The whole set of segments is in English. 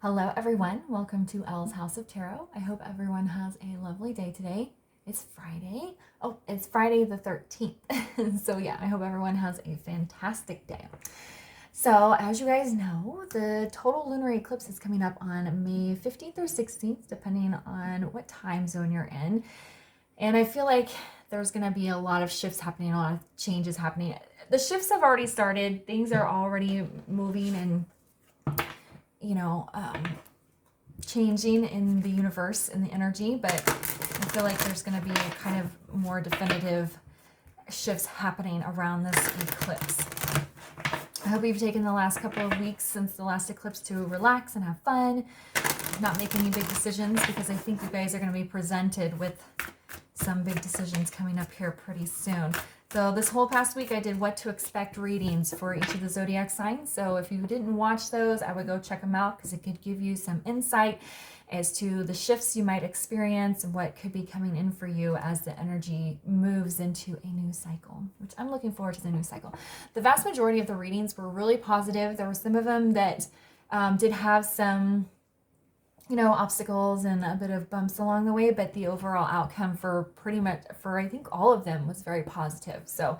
Hello everyone, welcome to Elle's House of Tarot. I hope everyone has a lovely day today. It's Friday. Oh, it's Friday the 13th. So yeah, I hope everyone has a fantastic day. So as you guys know, the total lunar eclipse is coming up on May 15th or 16th, depending on what time zone you're in. And I feel like there's going to be a lot of shifts happening, a lot of changes happening. The shifts have already started. Things are already moving and changing in the universe and the energy, but I feel like there's going to be kind of more definitive shifts happening around this eclipse. I hope you've taken the last couple of weeks since the last eclipse to relax and have fun, not make any big decisions, because I think you guys are going to be presented with some big decisions coming up here pretty soon. So this whole past week I did what to expect readings for each of the zodiac signs. So if you didn't watch those, I would go check them out because it could give you some insight as to the shifts you might experience and what could be coming in for you as the energy moves into a new cycle, which I'm looking forward to the new cycle. The vast majority of the readings were really positive. There were some of them that did have some obstacles and a bit of bumps along the way, but the overall outcome for I think all of them was very positive. So,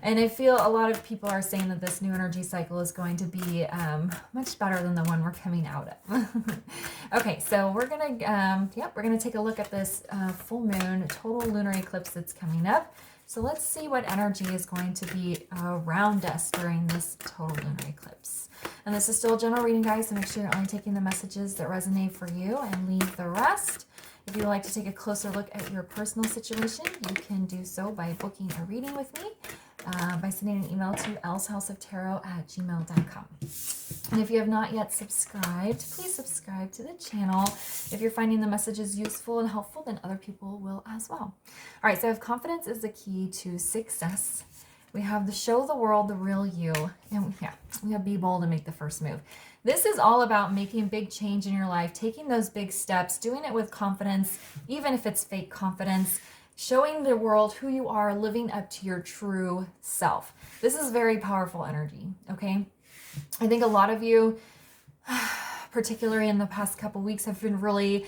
and I feel a lot of people are saying that this new energy cycle is going to be much better than the one we're coming out of. Okay, so we're gonna take a look at this full moon total lunar eclipse that's coming up. So let's see what energy is going to be around us during this total lunar eclipse. And this is still a general reading, guys, so make sure you're only taking the messages that resonate for you and leave the rest. If you'd like to take a closer look at your personal situation, you can do so by booking a reading with me by sending an email to ellshouseoftarot@gmail.com. And if you have not yet subscribed, please subscribe to the channel. If you're finding the messages useful and helpful, then other people will as well. All right, so if confidence is the key to success, we have the show the world the real you, and we have be bold and make the first move. This is all about making big change in your life, taking those big steps, doing it with confidence, even if it's fake confidence, showing the world who you are, living up to your true self. This is very powerful energy, okay? I think a lot of you, particularly in the past couple weeks, have been really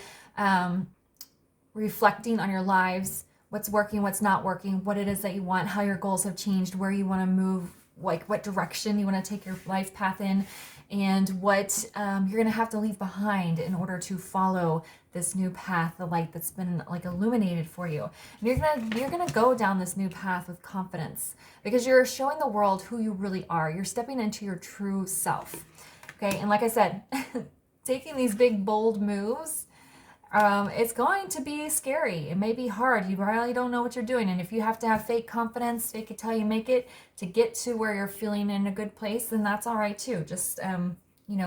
reflecting on your lives, what's working, what's not working, what it is that you want, how your goals have changed, where you want to move, like what direction you want to take your life path in, and what you're going to have to leave behind in order to follow this new path, the light that's been like illuminated for you. And you're gonna go down this new path with confidence because you're showing the world who you really are. You're stepping into your true self. Okay, and like I said, taking these big bold moves, it's going to be scary. It may be hard. You really don't know what you're doing. And if you have to have fake confidence, fake it till you make it, to get to where you're feeling in a good place, then that's all right too. Just,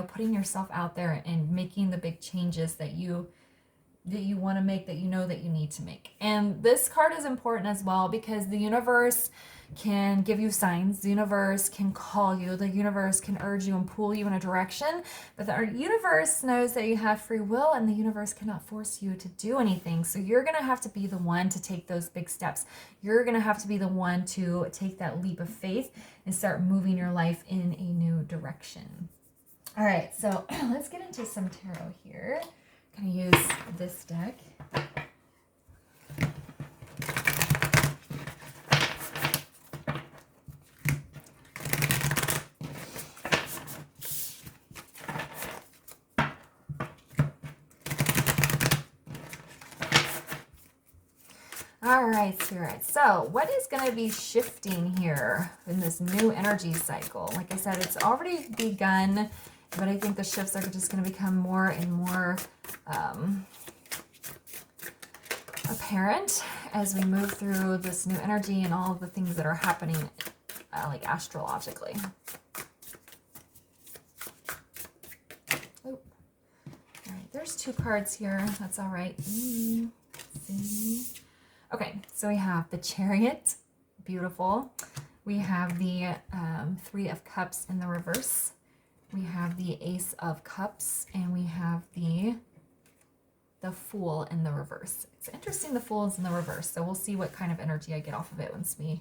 putting yourself out there and making the big changes that you want to make, that you know that you need to make. And this card is important as well because the universe can give you signs, the universe can call you, the universe can urge you and pull you in a direction, but the universe knows that you have free will and the universe cannot force you to do anything. So you're going to have to be the one to take those big steps. You're going to have to be the one to take that leap of faith and start moving your life in a new direction. All right, so let's get into some tarot here. I'm going to use this deck. All right, Spirit. So what is going to be shifting here in this new energy cycle? Like I said, it's already begun, but I think the shifts are just going to become more and more apparent as we move through this new energy and all of the things that are happening like astrologically. Oh. All right, there's two cards here. That's all right. See. Okay, so we have the Chariot, beautiful. We have the Three of Cups in the reverse. We have the Ace of Cups, and we have the Fool in the reverse. It's interesting the Fool is in the reverse, so we'll see what kind of energy I get off of it once we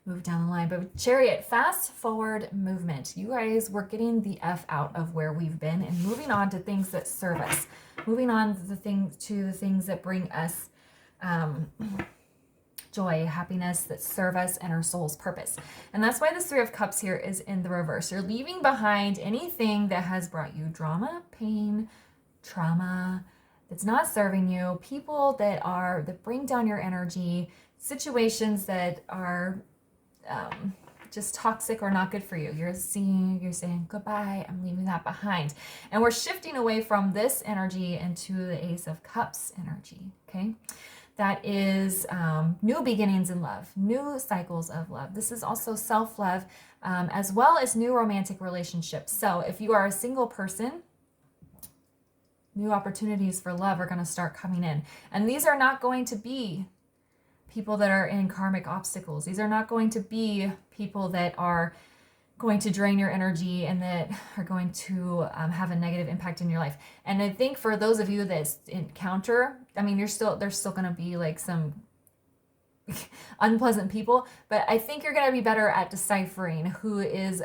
move down the line. But with Chariot, fast forward movement. You guys, we're getting the F out of where we've been and moving on to things that serve us. Moving on to the things that bring us joy, happiness, that serve us and our soul's purpose. And that's why the Three of Cups here is in the reverse. You're leaving behind anything that has brought you drama, pain, trauma, that's not serving you, people that bring down your energy, situations that are just toxic or not good for you. You're saying goodbye, I'm leaving that behind. And we're shifting away from this energy into the Ace of Cups energy, okay? That is new beginnings in love, new cycles of love. This is also self-love, as well as new romantic relationships. So if you are a single person, new opportunities for love are going to start coming in. And these are not going to be people that are in karmic obstacles. These are not going to be people that are going to drain your energy and that are going to have a negative impact in your life. And I think for those of you that encounter, I mean, there's still going to be like some unpleasant people, but I think you're going to be better at deciphering who is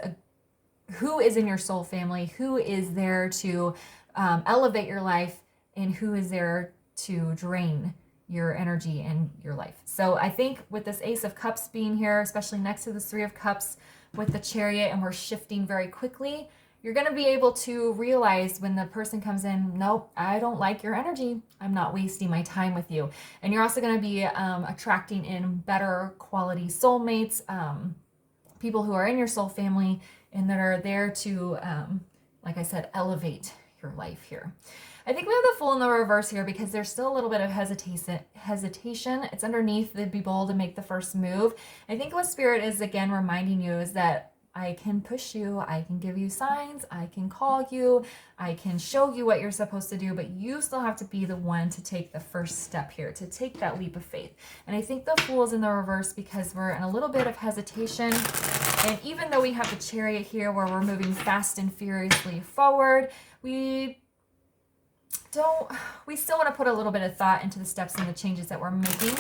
in your soul family, who is there to elevate your life, and who is there to drain your energy and your life. So I think with this Ace of Cups being here, especially next to the Three of Cups with the Chariot, and we're shifting very quickly, you're going to be able to realize when the person comes in, nope, I don't like your energy. I'm not wasting my time with you. And you're also going to be attracting in better quality soulmates, people who are in your soul family and that are there to, like I said, elevate your life here. I think we have the Fool in the reverse here because there's still a little bit of hesitation. It's underneath the be bold and make the first move. I think what Spirit is, again, reminding you is that I can push you, I can give you signs, I can call you, I can show you what you're supposed to do, but you still have to be the one to take the first step here, to take that leap of faith. And I think the Fool is in the reverse because we're in a little bit of hesitation. And even though we have the Chariot here where we're moving fast and furiously forward, we still want to put a little bit of thought into the steps and the changes that we're making.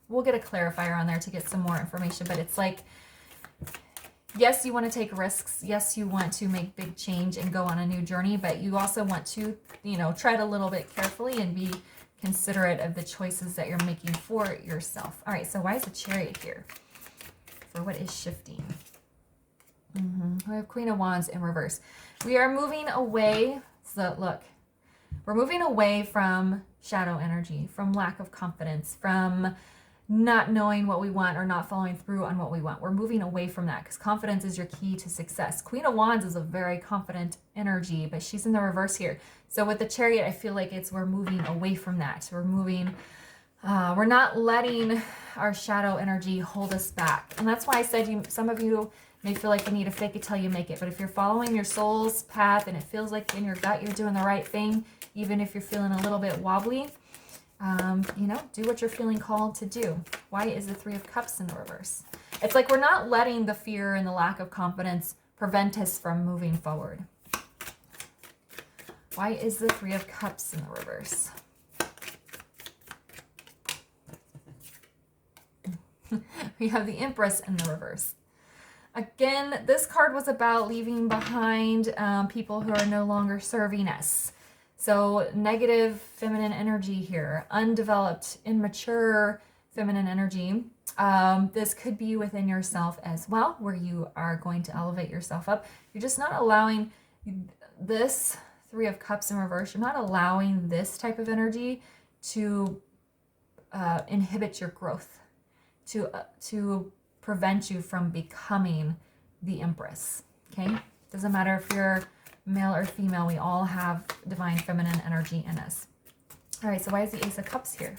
We'll get a clarifier on there to get some more information, but it's like, yes, you want to take risks. Yes, you want to make big change and go on a new journey, but you also want to, tread a little bit carefully and be considerate of the choices that you're making for yourself. All right, so why is the Chariot here? For what is shifting? We have Queen of Wands in reverse. We are moving away. So look, we're moving away from shadow energy, from lack of confidence, from not knowing what we want or not following through on what we want. We're moving away from that because confidence is your key to success. Queen of Wands is a very confident energy, but she's in the reverse here. So with the Chariot, I feel like we're moving away from that. We're not letting our shadow energy hold us back. And that's why I said some of you may feel like you need to fake it till you make it. But if you're following your soul's path and it feels like in your gut you're doing the right thing, even if you're feeling a little bit wobbly, do what you're feeling called to do. Why is the Three of Cups in the reverse? It's like we're not letting the fear and the lack of confidence prevent us from moving forward. Why is the Three of Cups in the reverse? We have the Empress in the reverse. Again, this card was about leaving behind people who are no longer serving us. So negative feminine energy here, undeveloped, immature feminine energy. This could be within yourself as well, where you are going to elevate yourself up. You're just not allowing this Three of Cups in reverse. You're not allowing this type of energy to inhibit your growth, to prevent you from becoming the Empress, okay? Doesn't matter if you're male or female, we all have divine feminine energy in us. All right, so why is the Ace of Cups here?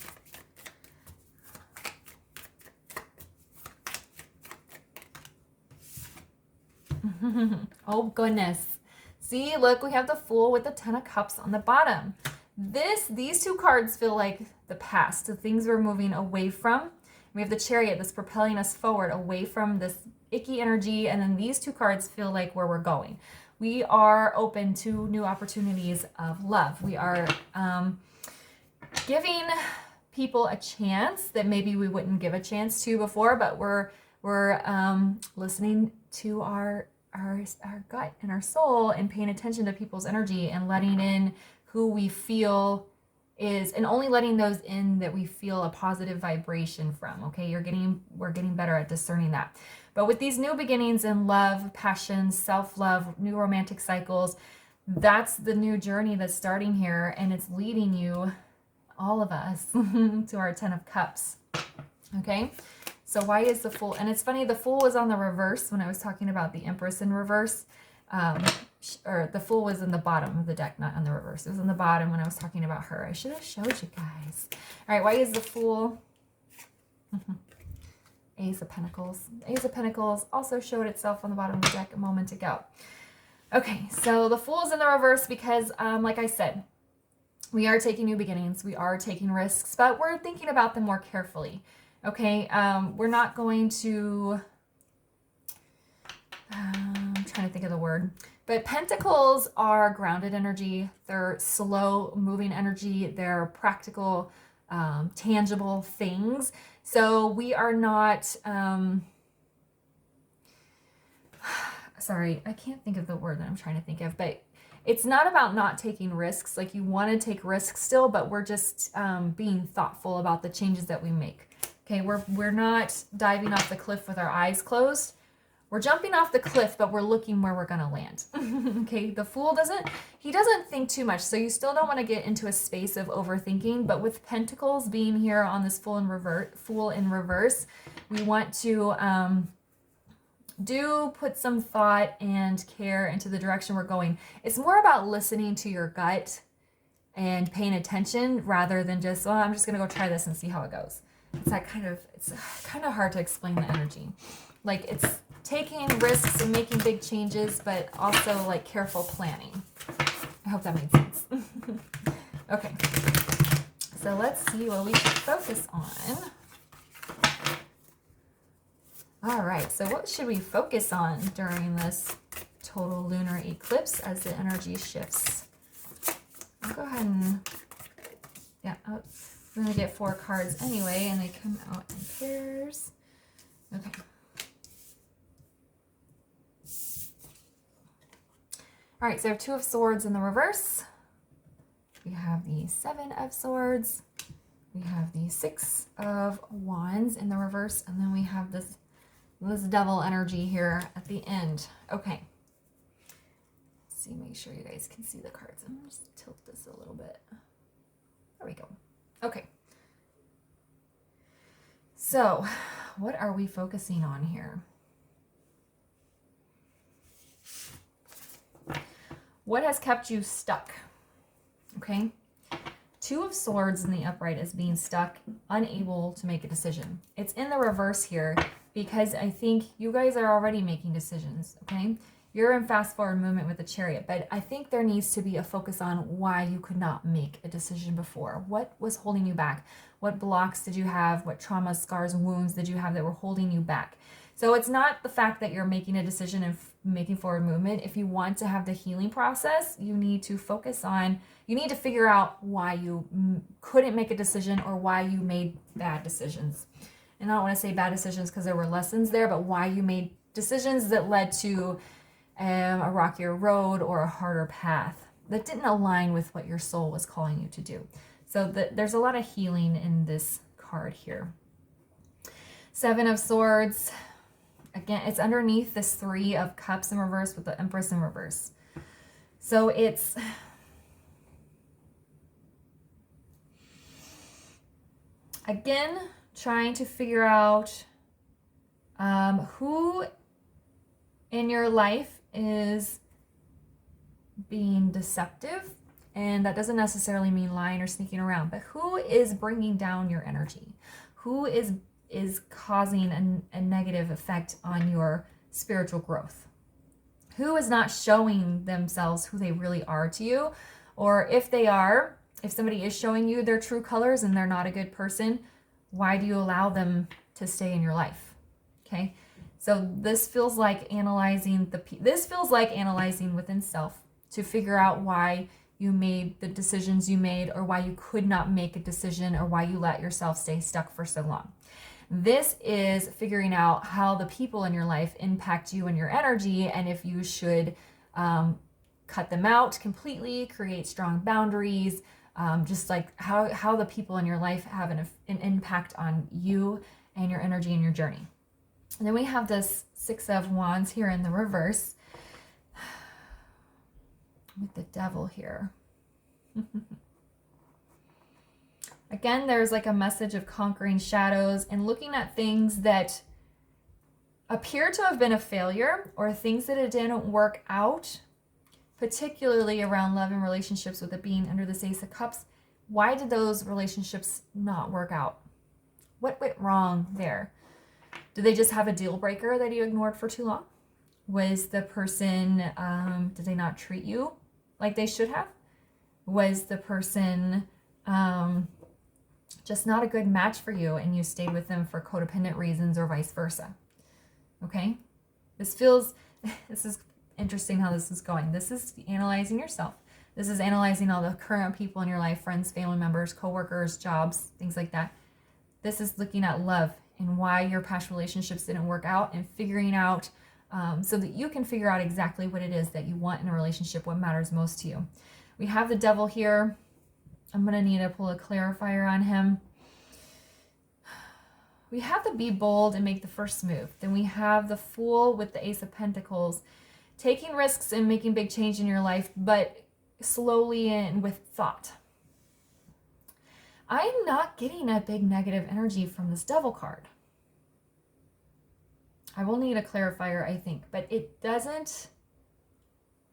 Oh, goodness. See, look, we have the Fool with the Ten of Cups on the bottom. These two cards feel like the past, the things we're moving away from. We have the Chariot that's propelling us forward away from this icky energy, and then these two cards feel like where we're going. We are open to new opportunities of love. We are giving people a chance that maybe we wouldn't give a chance to before, but we're listening to our gut and our soul and paying attention to people's energy and letting in who we feel is, and only letting those in that we feel a positive vibration from. Okay, we're getting better at discerning that. But with these new beginnings in love, passion, self-love, new romantic cycles, that's the new journey that's starting here, and it's leading you, all of us, to our 10 of Cups. Okay, so why is the Fool? And it's funny, the Fool was on the reverse when I was talking about the Empress in reverse. Or the Fool was in the bottom of the deck, not on the reverse. It was in the bottom when I was talking about her. I should have showed you guys. All right, why is the Fool? Ace of Pentacles. Ace of Pentacles also showed itself on the bottom of the deck a moment ago. Okay, so the Fool is in the reverse because, like I said, we are taking new beginnings. We are taking risks, but we're thinking about them more carefully. Okay, we're not going to... I'm trying to think of the word. But Pentacles are grounded energy. They're slow moving energy. They're practical, tangible things. So we are not, sorry, I can't think of the word that I'm trying to think of, but it's not about not taking risks. Like, you want to take risks still, but we're just being thoughtful about the changes that we make. Okay, we're not diving off the cliff with our eyes closed. We're jumping off the cliff, but we're looking where we're going to land. Okay, the Fool doesn't think too much. So you still don't want to get into a space of overthinking. But with Pentacles being here on this Fool in reverse, we want to do put some thought and care into the direction we're going. It's more about listening to your gut and paying attention rather than just, well, I'm just going to go try this and see how it goes. It's kind of hard to explain the energy. Like, it's taking risks and making big changes, but also like careful planning. I hope that made sense. Okay, so let's see what we should focus on. All right, so what should we focus on during this total lunar eclipse as the energy shifts? I'll go ahead and, yeah, I'm going to get 4 cards anyway, and they come out in pairs. Okay. All right, so 2 of Swords in the reverse. We have the 7 of Swords. We have the 6 of Wands in the reverse, and then we have this Devil energy here at the end. Okay. Let's see, make sure you guys can see the cards. I'm gonna just tilt this a little bit. There we go. Okay. So, what are we focusing on here? What has kept you stuck? Okay. 2 of Swords in the upright is being stuck, unable to make a decision. It's in the reverse here because I think you guys are already making decisions, okay? You're in fast forward movement with the Chariot, but I think there needs to be a focus on why you could not make a decision before. What was holding you back? What blocks did you have? What traumas, scars, wounds did you have that were holding you back? So it's not the fact that you're making a decision and making forward movement. If you want to have the healing process, you need to focus on, you need to figure out why you couldn't make a decision or why you made bad decisions. And I don't want to say bad decisions because there were lessons there, but why you made decisions that led to a rockier road or a harder path that didn't align with what your soul was calling you to do. So there's a lot of healing in this card here. 7 of Swords. Again, it's underneath this 3 of Cups in reverse with the Empress in reverse. So it's... Again, trying to figure out who in your life is being deceptive. And that doesn't necessarily mean lying or sneaking around, but who is bringing down your energy? Who is causing a negative effect on your spiritual growth? Who is not showing themselves who they really are to you? Or if they are, if somebody is showing you their true colors and they're not a good person, why do you allow them to stay in your life? Okay, so this feels like analyzing within self to figure out why you made the decisions you made, or why you could not make a decision, or why you let yourself stay stuck for so long. This is figuring out how the people in your life impact you and your energy, and if you should cut them out completely, create strong boundaries, just like how the people in your life have an impact on you and your energy and your journey. And then we have this Six of Wands here in the reverse with the Devil here. Again, there's like a message of conquering shadows and looking at things that appear to have been a failure, or things that it didn't work out, particularly around love and relationships, with it being under this Ace of Cups. Why did those relationships not work out? What went wrong there? Did they just have a deal breaker that you ignored for too long? Was the person, did they not treat you like they should have? Was the person just not a good match for you and you stayed with them for codependent reasons, or vice versa? Okay? This is interesting how this is going. This is analyzing yourself. This is analyzing all the current people in your life, friends, family members, coworkers, jobs, things like that. This is looking at love and why your past relationships didn't work out, and figuring out so that you can figure out exactly what it is that you want in a relationship, what matters most to you. We have the Devil here. I'm going to need to pull a clarifier on him. We have to be bold and make the first move. Then we have the Fool with the Ace of Pentacles, taking risks and making big change in your life, but slowly and with thought. I'm not getting a big negative energy from this Devil card. I will need a clarifier, I think, but it doesn't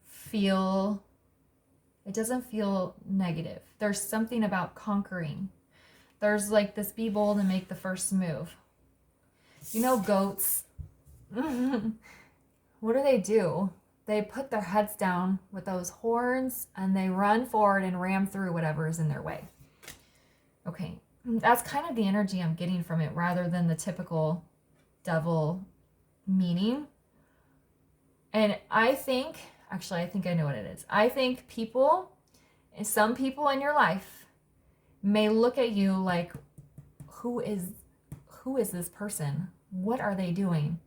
feel negative. There's something about conquering. There's like this be bold and make the first move. You know, goats, what do? They put their heads down with those horns and they run forward and ram through whatever is in their way. Okay, that's kind of the energy I'm getting from it, rather than the typical Devil meaning. And I think I know what it is. I think some people in your life may look at you like, who is this person? What are they doing?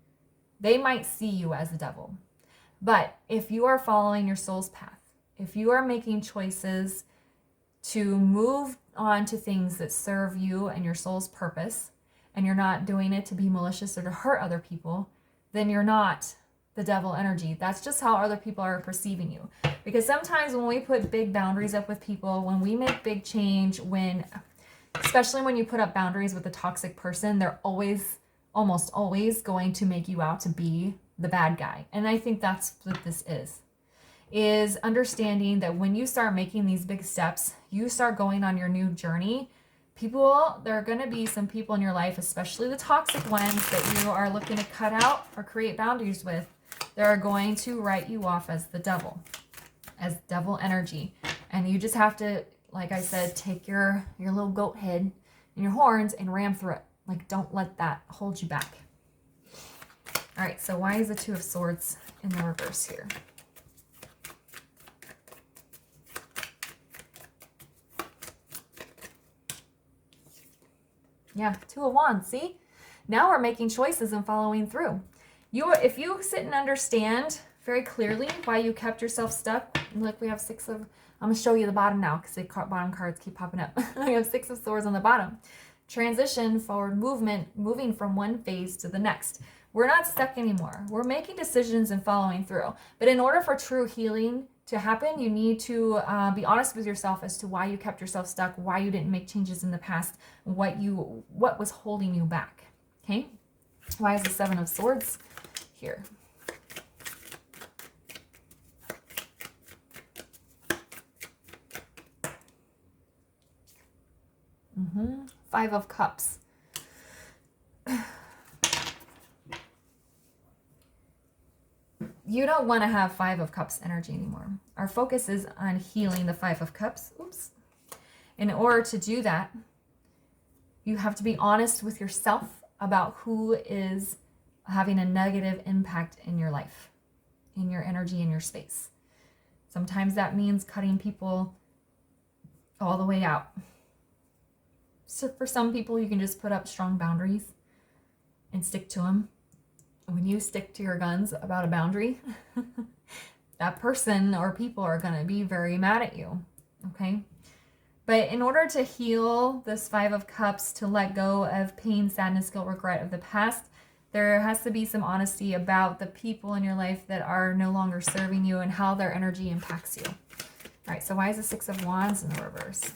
They might see you as the Devil. But if you are following your soul's path, if you are making choices to move on to things that serve you and your soul's purpose, and you're not doing it to be malicious or to hurt other people, then you're not the Devil energy. That's just how other people are perceiving you. Because sometimes when we put big boundaries up with people, when we make big change, especially when you put up boundaries with a toxic person, they're almost always going to make you out to be the bad guy. And I think that's what this is understanding that when you start making these big steps, you start going on your new journey. There are going to be some people in your life, especially the toxic ones that you are looking to cut out or create boundaries with, that are going to write you off as the Devil, as Devil energy. And you just have to, like I said, take your little goat head and your horns and ram through it. Like, don't let that hold you back. All right, so why is the Two of Swords in the reverse here? Yeah, Two of Wands, see? Now we're making choices and following through. If you sit and understand very clearly why you kept yourself stuck, look, we have I'm going to show you the bottom now because the bottom cards keep popping up. We have Six of Swords on the bottom. Transition, forward movement, moving from one phase to the next. We're not stuck anymore. We're making decisions and following through. But in order for true healing to happen, you need to be honest with yourself as to why you kept yourself stuck, why you didn't make changes in the past, what was holding you back. Okay? Why is the Seven of Swords here? Five of Cups. You don't want to have Five of Cups energy anymore. Our focus is on healing the Five of Cups. Oops. In order to do that, you have to be honest with yourself about who is having a negative impact in your life, in your energy, in your space. Sometimes that means cutting people all the way out. So for some people, you can just put up strong boundaries and stick to them. When you stick to your guns about a boundary, that person or people are going to be very mad at you, okay? But in order to heal this Five of Cups, to let go of pain, sadness, guilt, regret of the past, there has to be some honesty about the people in your life that are no longer serving you and how their energy impacts you. All right, so why is the Six of Wands in the reverse?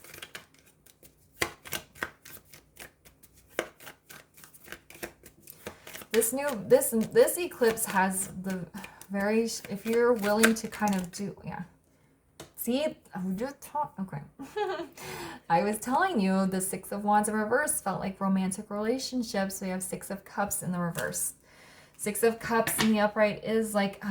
This eclipse has the very, if you're willing to kind of do, yeah. See, I'm just talking, okay. I was telling you the Six of Wands in reverse felt like romantic relationships. We have Six of Cups in the reverse. Six of Cups in the upright is like,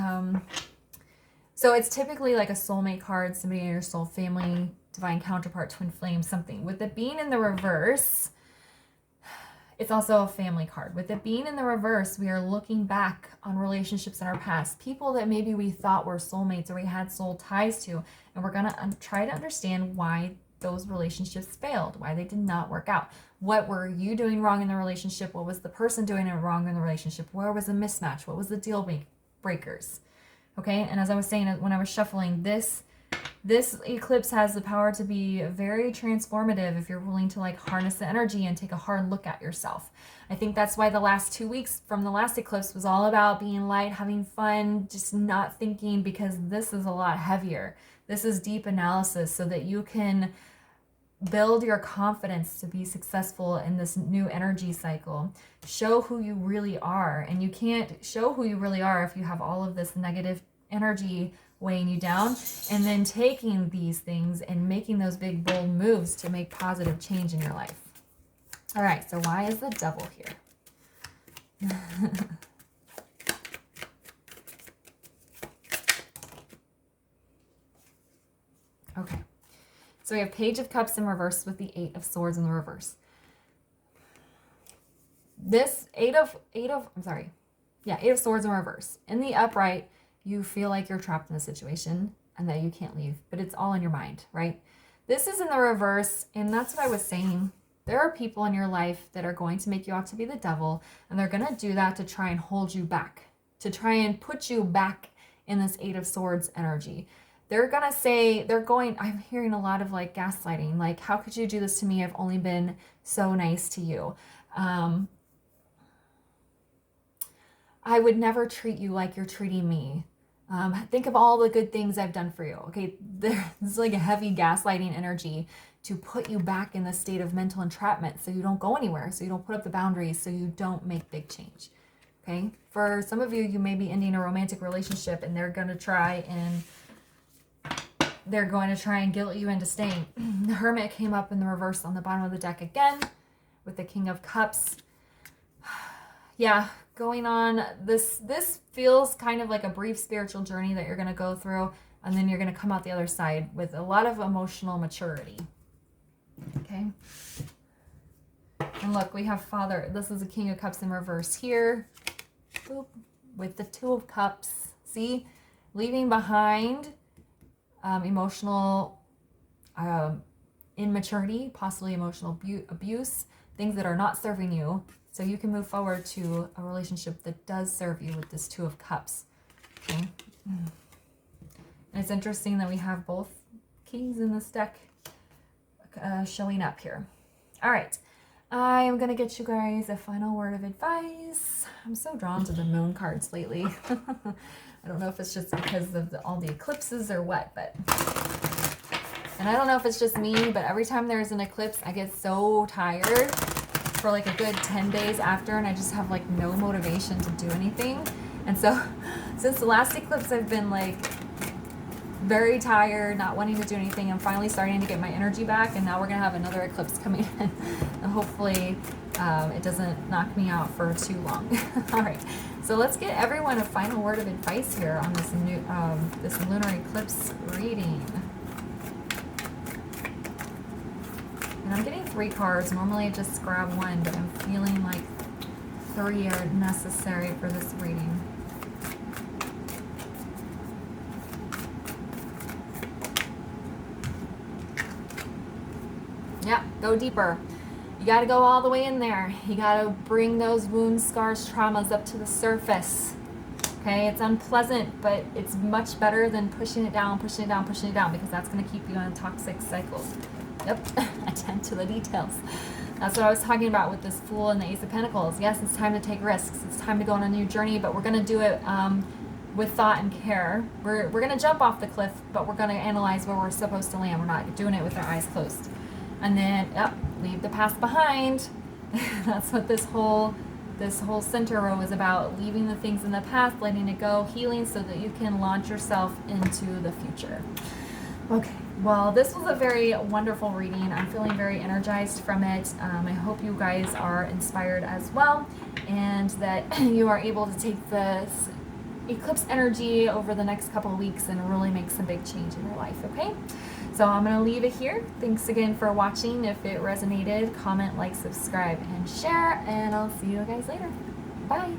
so it's typically like a soulmate card, somebody in your soul family, divine counterpart, twin flame, something. With it being in the reverse, it's also a family card. With it being in the reverse, we are looking back on relationships in our past, people that maybe we thought were soulmates or we had soul ties to, and we're going to try to understand why those relationships failed, why they did not work out. What were you doing wrong in the relationship? What was the person doing wrong in the relationship? Where was the mismatch? What was the deal breakers? Okay, and as I was saying when I was shuffling, this eclipse has the power to be very transformative if you're willing to like harness the energy and take a hard look at yourself. I think that's why the last 2 weeks from the last eclipse was all about being light, having fun, just not thinking, because this is a lot heavier. This is deep analysis so that you can build your confidence to be successful in this new energy cycle. Show who you really are. And you can't show who you really are if you have all of this negative energy weighing you down, and then taking these things and making those big bold moves to make positive change in your life. All right, so why is the Devil here? Okay, so we have Page of Cups in reverse with the Eight of Swords in the reverse. This Eight of Swords in reverse. In the upright, you feel like you're trapped in a situation and that you can't leave, but it's all in your mind, right? This is in the reverse, and that's what I was saying. There are people in your life that are going to make you out to be the devil, and they're going to do that to try and hold you back, to try and put you back in this Eight of Swords energy. They're going to say, I'm hearing a lot of like gaslighting, like, how could you do this to me? I've only been so nice to you. I would never treat you like you're treating me. Think of all the good things I've done for you. Okay, there's like a heavy gaslighting energy to put you back in this state of mental entrapment so you don't go anywhere, so you don't put up the boundaries, so you don't make big change. Okay, for some of you, you may be ending a romantic relationship and they're going to try and guilt you into staying. The Hermit came up in the reverse on the bottom of the deck again with the King of Cups. Yeah, going on, this feels kind of like a brief spiritual journey that you're going to go through, and then you're going to come out the other side with a lot of emotional maturity. Okay. And look, we have Father. This is a King of Cups in reverse here. Boop, with the Two of Cups. See? Leaving behind emotional immaturity, possibly emotional abuse, things that are not serving you, so you can move forward to a relationship that does serve you with this Two of Cups. Okay. And it's interesting that we have both kings in this deck showing up here. All right. I am going to get you guys a final word of advice. I'm so drawn to the moon cards lately. I don't know if it's just because of all the eclipses or what, but... And I don't know if it's just me, but every time there's an eclipse, I get so tired for like a good 10 days after, and I just have like no motivation to do anything. And so since the last eclipse, I've been like very tired, not wanting to do anything. I'm finally starting to get my energy back, and now we're gonna have another eclipse coming in. And hopefully it doesn't knock me out for too long. All right, so let's get everyone a final word of advice here on this new this lunar eclipse reading. And I'm getting 3 cards. Normally I just grab 1, but I'm feeling like 3 are necessary for this reading. Go deeper. You got to go all the way in there. You got to bring those wounds, scars, traumas up to the surface. Okay, it's unpleasant, but it's much better than pushing it down, pushing it down, pushing it down, because that's going to keep you in toxic cycles. Yep, attend to the details. That's what I was talking about with this Fool and the Ace of Pentacles. Yes, it's time to take risks. It's time to go on a new journey, but we're going to do it with thought and care. We're going to jump off the cliff, but we're going to analyze where we're supposed to land. We're not doing it with our eyes closed. And then, yep, leave the past behind. That's what this whole center row is about, leaving the things in the past, letting it go, healing, so that you can launch yourself into the future. Okay, well, this was a very wonderful reading. I'm feeling very energized from it. I hope you guys are inspired as well, and that you are able to take this eclipse energy over the next couple of weeks and really make some big change in your life, okay? So I'm going to leave it here. Thanks again for watching. If it resonated, comment, like, subscribe, and share, and I'll see you guys later. Bye.